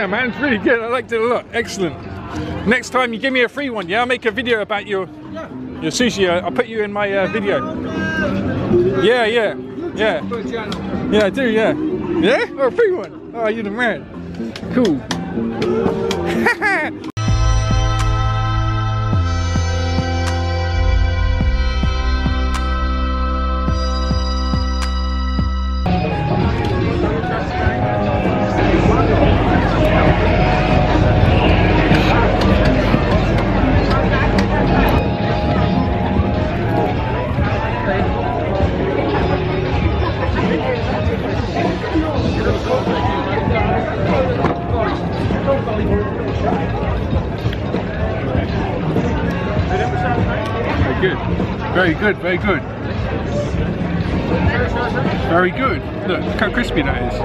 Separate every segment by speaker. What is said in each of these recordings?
Speaker 1: Yeah, man, it's really good. I liked it a lot. Excellent. Next time you give me a free one, yeah? I'll make a video about your sushi. I'll put you in my video. Yeah. Yeah, I do, yeah. Yeah? Oh, a free one. Oh, you're the man. Cool. Very good, very good. Very good. Look how crispy that is.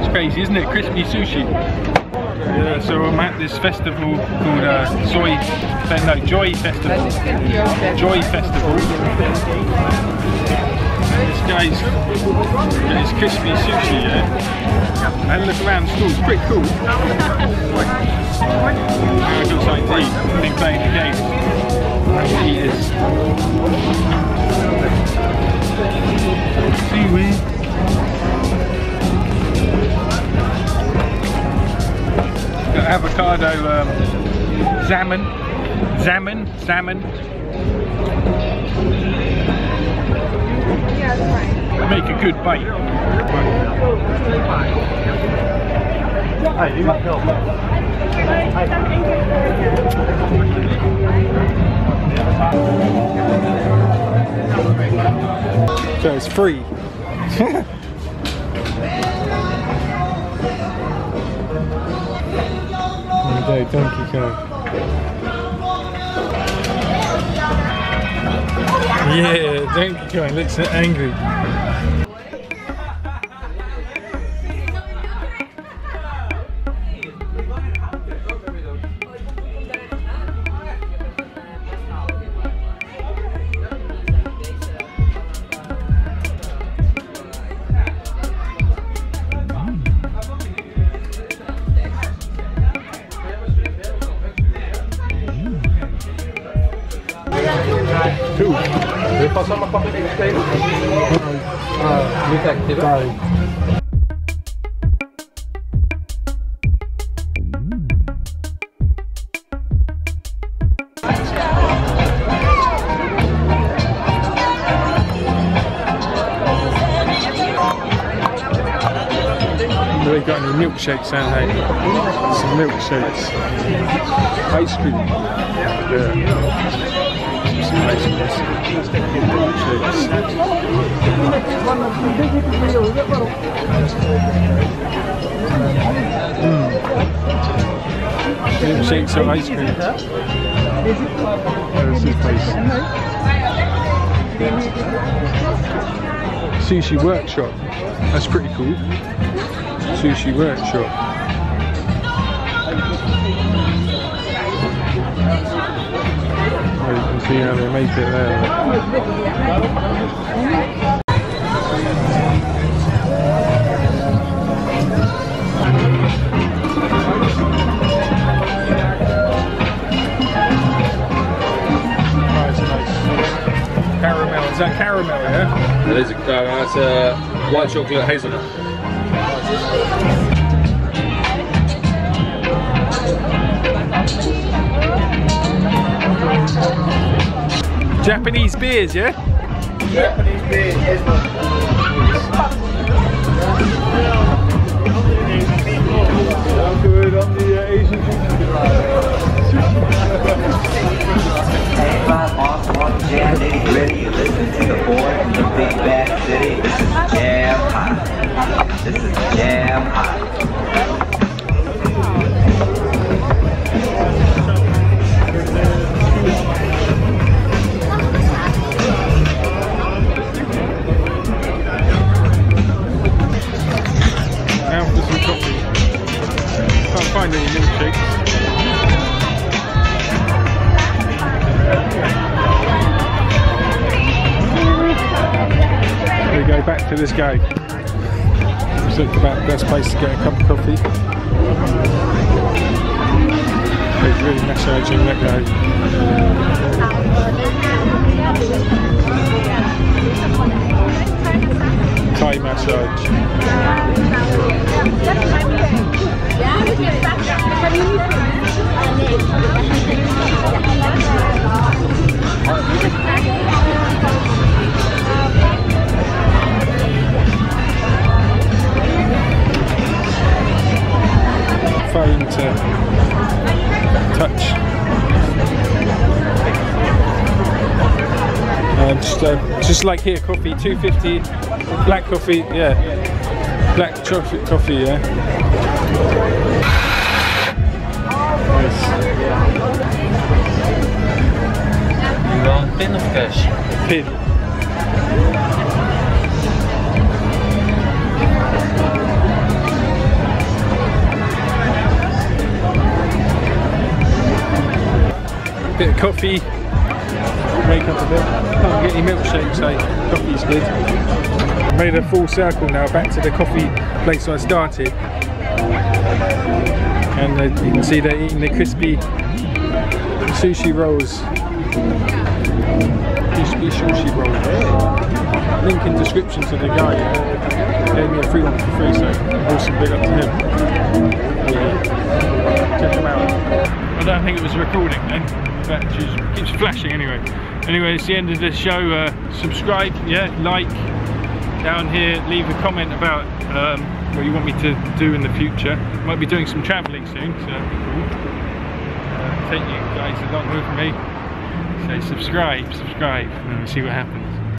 Speaker 1: It's crazy, isn't it? Crispy sushi. Yeah, so I'm at this festival called Joy Festival. Joy Festival. This guy's got his crispy sushi, yeah? And look around the stall, it's pretty cool. I've got something to eat, I've been playing the game. Eaters. Seaweed. Got avocado, salmon. Make a good bite. So it's free. There we go, Donkey Kong. Yeah, Donkey Kong looks angry.
Speaker 2: Cool. Wil je pas allemaal pakken even spelen? Utrecht,
Speaker 1: They've got any milkshakes, haven't they? Some milkshakes. Ice cream. Yeah. Some ice cream. Milkshakes. Milkshakes or ice cream. Where's this place? Sushi Workshop. That's pretty cool. Sushi Workshop. Oh, you can see how they make it there. Nice. Caramel, is that caramel, yeah?
Speaker 3: That is that's white chocolate hazelnut.
Speaker 1: Japanese beers, yeah?
Speaker 2: Japanese beer, yes. Good on the Asian
Speaker 4: Jam nitty gritty, listen to the boy from the big bad city. This is jam hot. This is jam hot.
Speaker 1: Now for some coffee. Can't find any milkshakes. We go back to this guy. Let's look about the best place to get a cup of coffee. It's really massaging, look guys. Thai massage. Phone to touch. Just like here, coffee, $2.50. Black coffee, yeah. Black chocolate coffee, yeah. Nice.
Speaker 3: You want pin of cash?
Speaker 1: Pin. Bit of coffee. Wake up a bit. Can't get any milkshakes, so coffee's good. Made a full circle now back to the coffee place where I started. And you can see they're eating the crispy sushi rolls. Crispy sushi rolls. Link in description to the guy. Gave me a free one for free, so awesome, big up to him. Yeah. Check him out. I don't think it was recording then, but it keeps flashing anyway. Anyway, it's the end of the show. Subscribe, yeah, like down here, leave a comment about what you want me to do in the future. Might be doing some travelling soon, so that'd be cool. Take you guys along with me. So subscribe, and we'll see what happens.